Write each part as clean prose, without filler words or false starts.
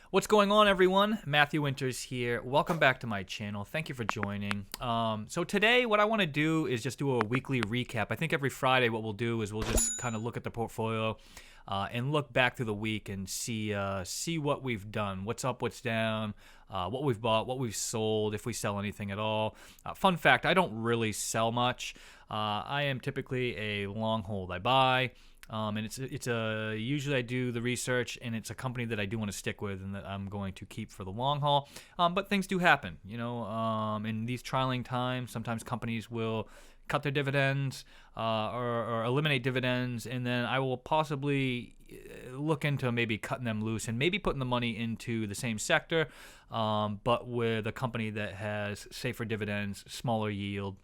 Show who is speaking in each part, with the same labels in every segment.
Speaker 1: What's going on, everyone? Matthew Winters here. Welcome back to my channel. Thank you for joining. So today, what I want to do is just do a weekly recap. I think every Friday what we'll do is we'll just kind of look at the portfolio and look back through the week and see what we've done, what's up, what's down, what we've bought, what we've sold, if we sell anything at all. Fun fact, I don't really sell much. I am typically a long hold. I buy. And usually I do the research, and it's a company that I do want to stick with and that I'm going to keep for the long haul. But things do happen, in these trialing times. Sometimes companies will cut their dividends or eliminate dividends, and then I will possibly look into maybe cutting them loose and maybe putting the money into the same sector, but with a company that has safer dividends, smaller yield,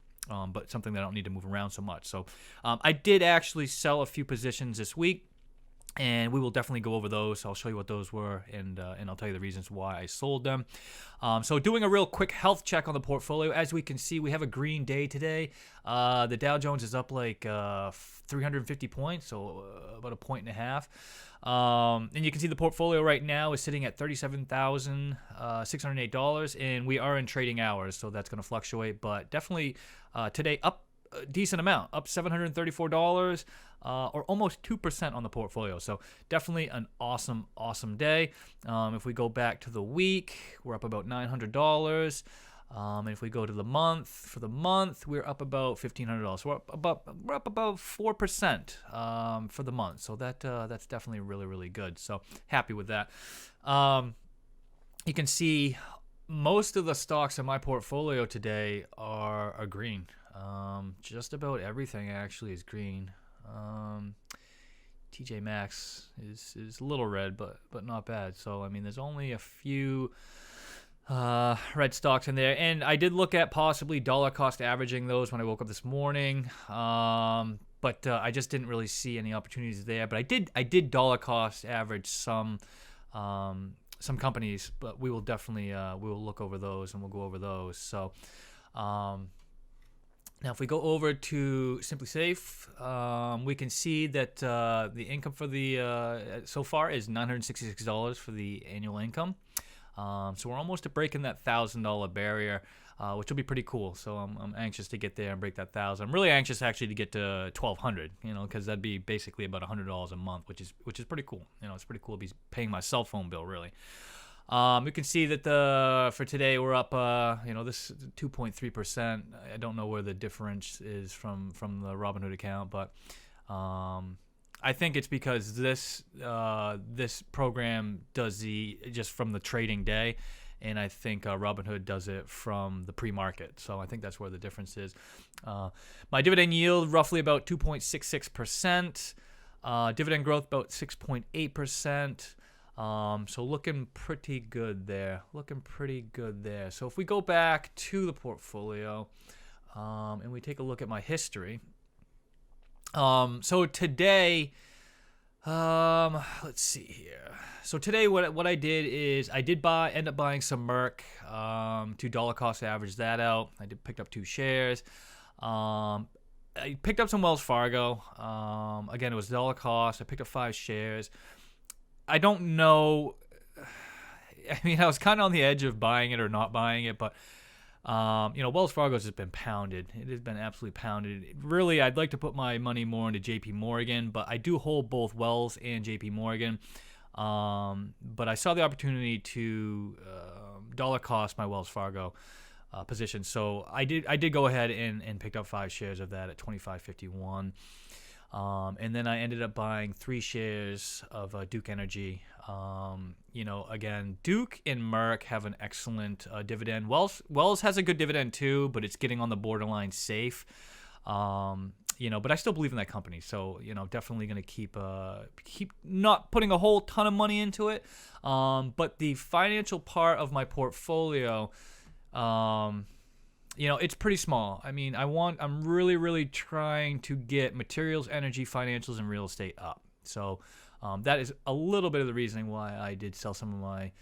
Speaker 1: but something that I don't need to move around so much. So I did actually sell a few positions this week, and we will definitely go over those. I'll show you what those were, and I'll tell you the reasons why I sold them. So doing a real quick health check on the portfolio. As we can see, we have a green day today. The Dow Jones is up like 350 points, so about a point and a half. And you can see the portfolio right now is sitting at $37,608, and we are in trading hours, so that's going to fluctuate. But definitely today up a decent amount, up $734, or almost 2% on the portfolio. So definitely an awesome, awesome day. If we go back to the week, we're up about $900. And if we go to the month, for the month, we're up about $1,500. So we're up about 4% for the month. So that's definitely really, really good. So happy with that. You can see most of the stocks in my portfolio today are green. Just about everything actually is green. TJ Maxx is a little red, but not bad. So I mean, there's only a few red stocks in there, and I did look at possibly dollar cost averaging those when I woke up this morning, but I just didn't really see any opportunities there. But I did dollar cost average some companies, but we will definitely we will look over those, and we'll go over those. So now if we go over to Simply Safe, we can see that the income for the so far is $966 for the annual income. So we're almost at breaking that $1,000 barrier, which will be pretty cool. So I'm anxious to get there and break that 1,000. I'm really anxious actually to get to 1,200, because that'd be basically about $100 a month, which is pretty cool. It's pretty cool to be paying my cell phone bill, really. You can see that for today we're up, this 2.3%. I don't know where the difference is from the Robinhood account, but I think it's because this program does just from the trading day, and I think Robinhood does it from the pre-market. So I think that's where the difference is. My dividend yield roughly about 2.66%. Dividend growth about 6.8%. So looking pretty good there. So if we go back to the portfolio and we take a look at my history. So today, let's see here. So today, what I did is I did end up buying some Merck, to dollar cost average that out. I picked up 2 shares. I picked up some Wells Fargo. Again, it was dollar cost. I picked up 5 shares. I don't know. I mean, I was kind of on the edge of buying it or not buying it, but Wells Fargo has just been pounded. It has been absolutely pounded. Really, I'd like to put my money more into JP Morgan, but I do hold both Wells and JP Morgan. But I saw the opportunity to dollar cost my Wells Fargo position. So I did go ahead and picked up 5 shares of that at $25.51. And then I ended up buying 3 shares of Duke Energy. Again, Duke and Merck have an excellent dividend. Wells has a good dividend too, but it's getting on the borderline safe. But I still believe in that company. So, definitely going to keep not putting a whole ton of money into it. But the financial part of my portfolio, it's pretty small. I mean, I'm really, really trying to get materials, energy, financials, and real estate up. So that is a little bit of the reasoning why I did sell some of my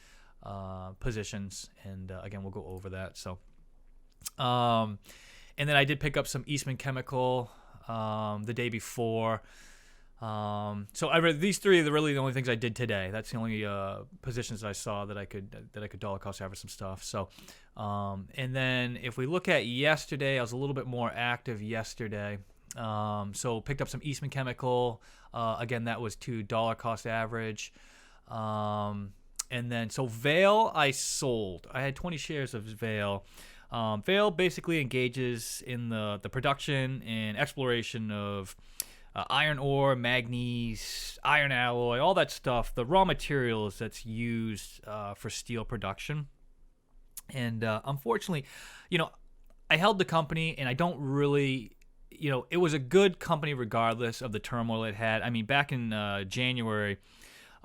Speaker 1: positions. And again, we'll go over that. So, and then I did pick up some Eastman Chemical the day before. So I read these three are really the only things I did today. That's the only positions I saw that I could dollar cost average some stuff. So, and then if we look at yesterday, I was a little bit more active yesterday. So picked up some Eastman Chemical. Again, that was to dollar cost average. And then so Vail I sold. I had 20 shares of Vail. Vail basically engages in the production and exploration of iron ore, manganese, iron alloy, all that stuff, the raw materials that's used for steel production. And unfortunately, I held the company, and I don't really, it was a good company regardless of the turmoil it had. I mean, back in January,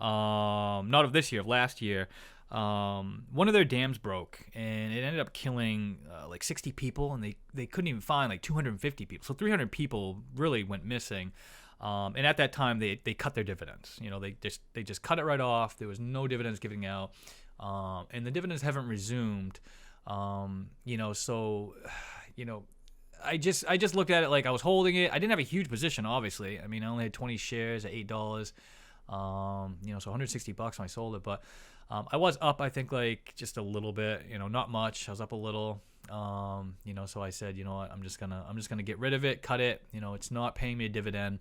Speaker 1: not of this year, of last year, one of their dams broke, and it ended up killing like 60 people, and they couldn't even find like 250 people. So 300 people really went missing. And at that time, they cut their dividends. They just cut it right off. There was no dividends giving out, and the dividends haven't resumed. So I just looked at it like I was holding it. I didn't have a huge position, obviously. I mean, I only had 20 shares at $8. So $160 when I sold it, but I was up, I think, like just a little bit, not much. I was up a little, so I said, you know what, I'm just gonna get rid of it, cut it. It's not paying me a dividend.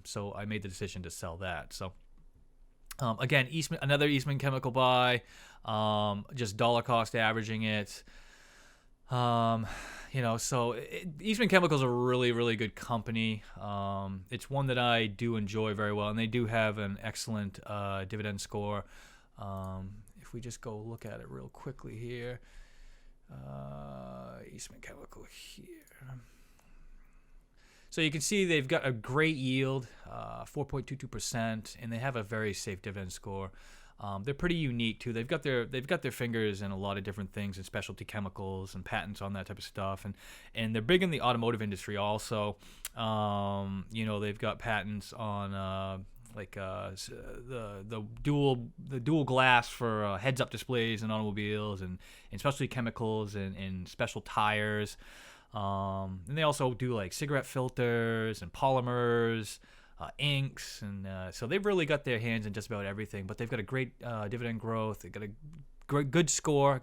Speaker 1: So I made the decision to sell that. So again, another Eastman Chemical buy, just dollar cost averaging it. So Eastman Chemical is a really, really good company. It's one that I do enjoy very well, and they do have an excellent dividend score. If we just go look at it real quickly here, Eastman Chemical here. So you can see they've got a great yield, 4.22%, and they have a very safe dividend score. They're pretty unique too. They've got their fingers in a lot of different things, and specialty chemicals and patents on that type of stuff, and they're big in the automotive industry also. They've got patents on the dual glass for heads-up displays in automobiles, and specialty chemicals and special tires. And they also do like cigarette filters and polymers. Inks, and so they've really got their hands in just about everything. But they've got a great dividend growth. They've got a great good score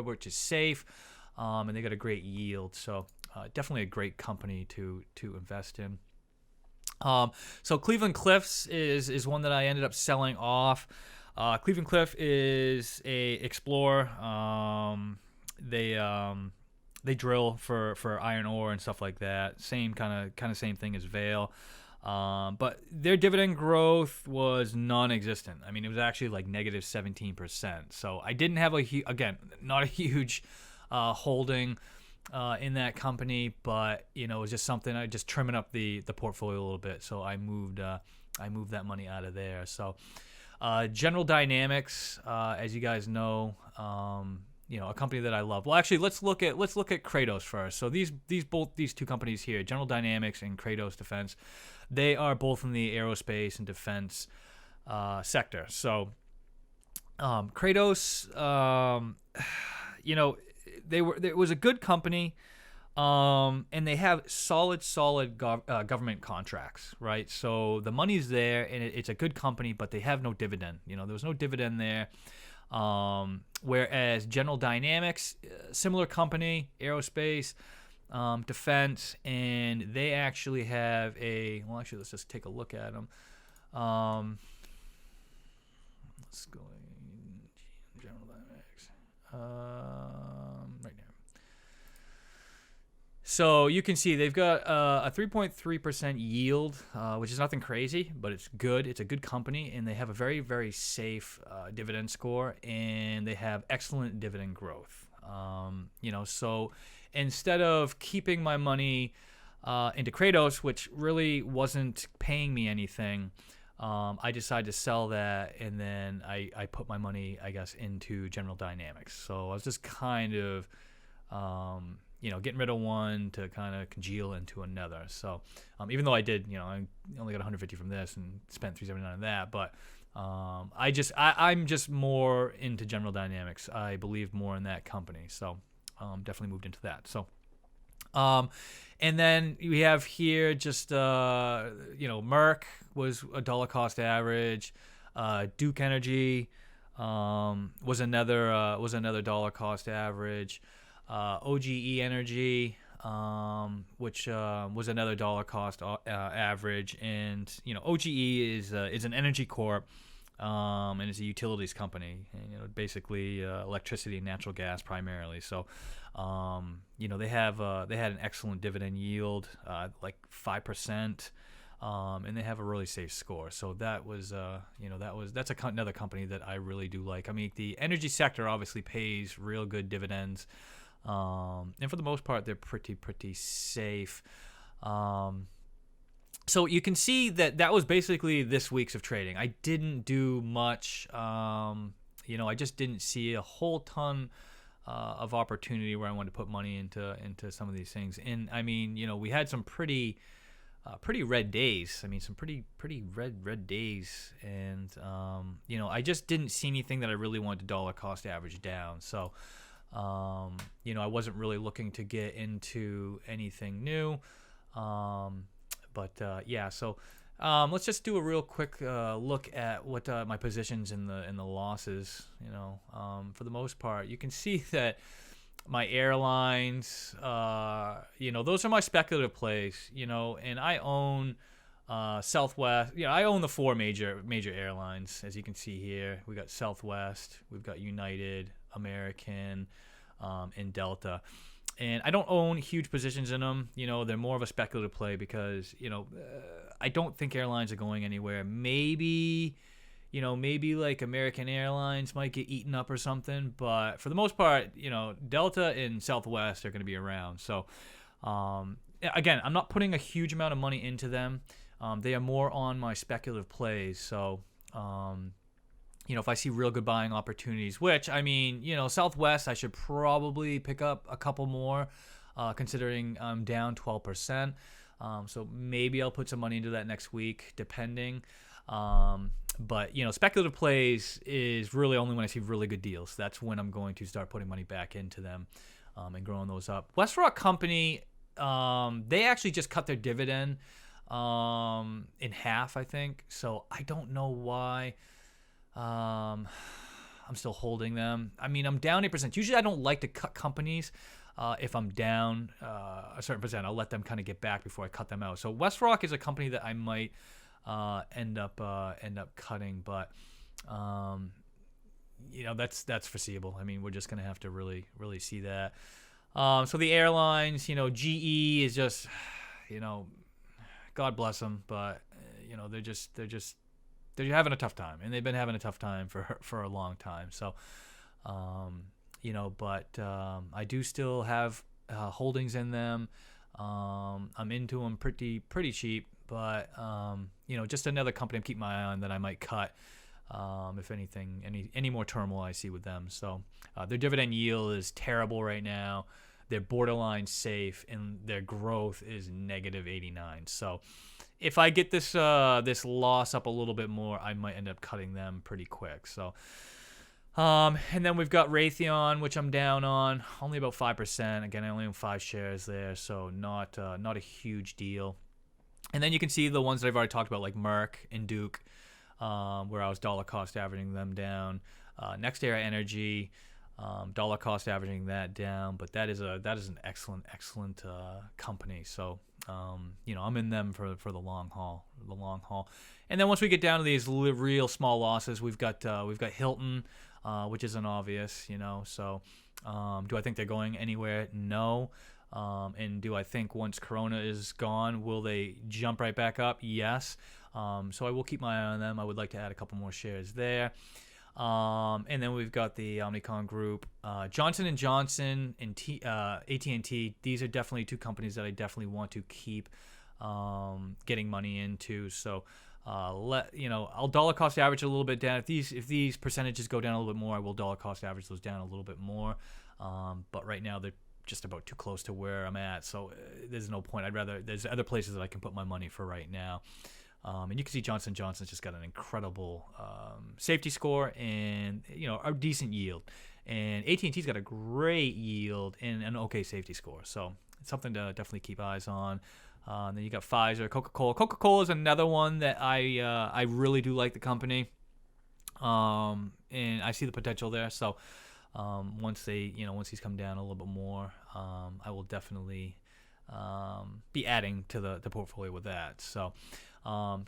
Speaker 1: which is safe, and they got a great yield. So definitely a great company to invest in. So Cleveland Cliffs is one that I ended up selling off. Cleveland Cliff is a explorer. They drill for iron ore and stuff like that. Same kind of same thing as Vail. But their dividend growth was non-existent. I mean, it was actually like negative 17%. So I didn't have not a huge holding in that company, but it was just something I just trimming up the portfolio a little bit. So I moved that money out of there. So General Dynamics, as you guys know, a company that I love. Well, actually, let's look at Kratos first. So these two companies here, General Dynamics and Kratos Defense, they are both in the aerospace and defense sector. So Kratos, it was a good company, and they have solid government contracts, right? So the money's there, and it's a good company, but they have no dividend. There was no dividend there. Whereas General Dynamics, similar company, aerospace, defense, and they actually have let's just take a look at them. Let's go General Dynamics right now. So you can see they've got a 3.3% yield, which is nothing crazy, but it's good. It's a good company, and they have a very, very safe dividend score, and they have excellent dividend growth. So instead of keeping my money into Kratos, which really wasn't paying me anything, I decided to sell that, and then I put my money, I guess, into General Dynamics. So I was just kind of getting rid of one to kind of congeal into another. So even though I did, I only got 150 from this and spent 379 on that, but I'm just more into General Dynamics. I believe more in that company, so definitely moved into that. So Um, and then we have here just Merck was a dollar cost average. Duke Energy was another dollar cost average. OGE Energy, which was another dollar cost average, and OGE is an energy corp, and it's a utilities company, and, basically electricity and natural gas primarily. So, they had an excellent dividend yield, like 5%. And they have a really safe score. So that's another company that I really do like. I mean, the energy sector obviously pays real good dividends, and for the most part, they're pretty safe. So you can see that was basically this week's of trading. I didn't do much. I just didn't see a whole ton of opportunity where I wanted to put money into some of these things. And I mean, we had some pretty red days. I mean, some pretty red days, and I just didn't see anything that I really wanted to dollar cost average down. So, I wasn't really looking to get into anything new. So let's just do a real quick look at what my positions in the losses. For the most part, you can see that my airlines, those are my speculative plays, and I own Southwest. I own the four major airlines, as you can see here. We got Southwest, we've got United, American, and Delta. And I don't own huge positions in them. They're more of a speculative play because, I don't think airlines are going anywhere. Maybe like American Airlines might get eaten up or something. But for the most part, Delta and Southwest are going to be around. So, again, I'm not putting a huge amount of money into them. They are more on my speculative plays. So, if I see real good buying opportunities, which, I mean, Southwest, I should probably pick up a couple more, considering I'm down 12%. So maybe I'll put some money into that next week, depending. But speculative plays is really only when I see really good deals. That's when I'm going to start putting money back into them, and growing those up. Westrock Company, they actually just cut their dividend in half, I think. So I don't know why. I'm still holding them. I mean, I'm down 8%. Usually I don't like to cut companies. If I'm down a certain percent, I'll let them kind of get back before I cut them out. So Westrock is a company that I might end up cutting, but that's foreseeable. I mean, we're just gonna have to really see that. So the airlines, GE is just, God bless them, but they're having a tough time, and they've been having a tough time for a long time. So, I do still have holdings in them. I'm into them pretty cheap, but just another company I'm keeping my eye on that I might cut if anything, any more turmoil I see with them. So their dividend yield is terrible right now. They're borderline safe, and their growth is negative 89. So if I get this loss up a little bit more, I might end up cutting them pretty quick. So, and then we've got Raytheon, which I'm down on, only about 5%. Again, I only own 5 shares there, so not a huge deal. And then you can see the ones that I've already talked about, like Merck and Duke, where I was dollar cost averaging them down. NextEra Energy, dollar cost averaging that down, but that is an excellent company. So I'm in them for the long haul. And then once we get down to these real small losses, we've got Hilton, which isn't obvious, So do I think they're going anywhere? No. And do I think once Corona is gone, will they jump right back up? Yes. So I will keep my eye on them. I would like to add a couple more shares there. And then we've got the Omnicom Group, Johnson & Johnson, and AT&T. These are definitely two companies that I definitely want to keep getting money into. So I'll dollar cost average a little bit down. If these percentages go down a little bit more, I will dollar cost average those down a little bit more. But right now they're just about too close to where I'm at, so there's no point. There's other places that I can put my money for right now. And you can see Johnson & Johnson's just got an incredible safety score and a decent yield. And AT&T's got a great yield and an okay safety score. So it's something to definitely keep eyes on. Then you got Pfizer, Coca-Cola. Coca-Cola is another one that I really do like the company, and I see the potential there. So once these come down a little bit more, I will definitely be adding to the portfolio with that. So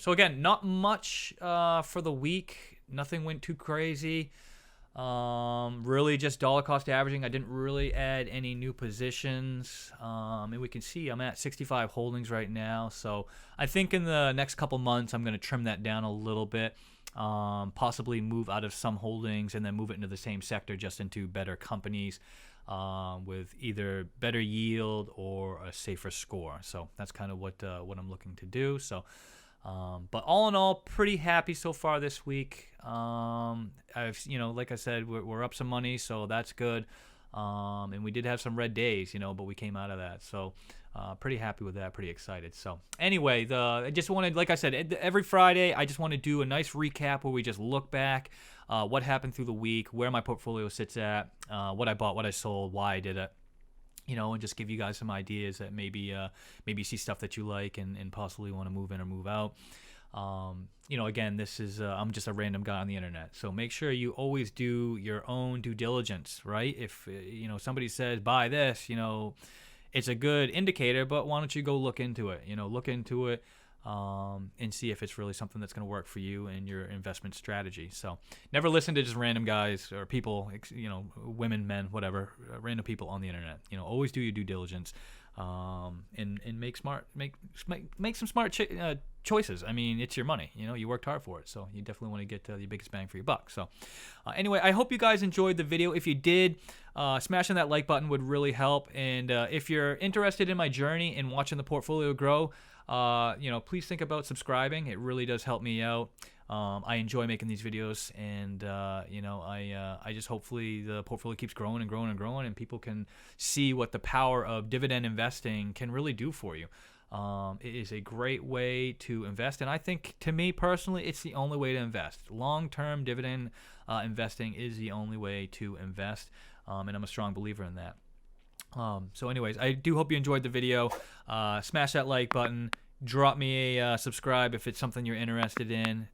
Speaker 1: again, not much for the week. Nothing went too crazy. Really just dollar cost averaging. I didn't really add any new positions. And we can see I'm at 65 holdings right now. So I think in the next couple months, I'm going to trim that down a little bit. Possibly move out of some holdings and then move it into the same sector, just into better companies with either better yield or a safer score. So that's kind of what I'm looking to do. So but all in all, pretty happy so far this week. Like I said, we're up some money, so that's good. And we did have some red days, but we came out of that. So pretty happy with that, pretty excited. So anyway, I just wanted, like I said, every Friday, I just want to do a nice recap where we just look back, what happened through the week, where my portfolio sits at, what I bought, what I sold, why I did it. And just give you guys some ideas that maybe see stuff that you like and possibly want to move in or move out. Again, this is I'm just a random guy on the internet, so make sure you always do your own due diligence, right? If somebody says buy this, it's a good indicator, but why don't you go look into it? And see if it's really something that's going to work for you and your investment strategy. So never listen to just random guys or people, women, men, whatever, random people on the internet. Always do your due diligence, and make some smart choices. I mean, it's your money. You worked hard for it, so you definitely want to get the biggest bang for your buck. So anyway, I hope you guys enjoyed the video. If you did, smashing that like button would really help. And if you're interested in my journey and watching the portfolio grow, please think about subscribing. It really does help me out. I enjoy making these videos, and I just hopefully the portfolio keeps growing and growing and growing, and people can see what the power of dividend investing can really do for you. It is a great way to invest, and I think, to me personally, it's the only way to invest. Long-term dividend investing is the only way to invest, and I'm a strong believer in that. So anyways, I do hope you enjoyed the video. Smash that like button. Drop me a subscribe if it's something you're interested in.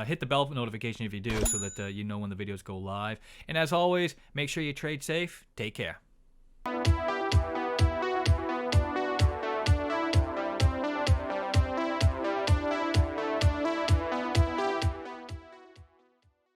Speaker 1: Hit the bell notification if you do, so that you know when the videos go live. And as always, make sure you trade safe. Take care.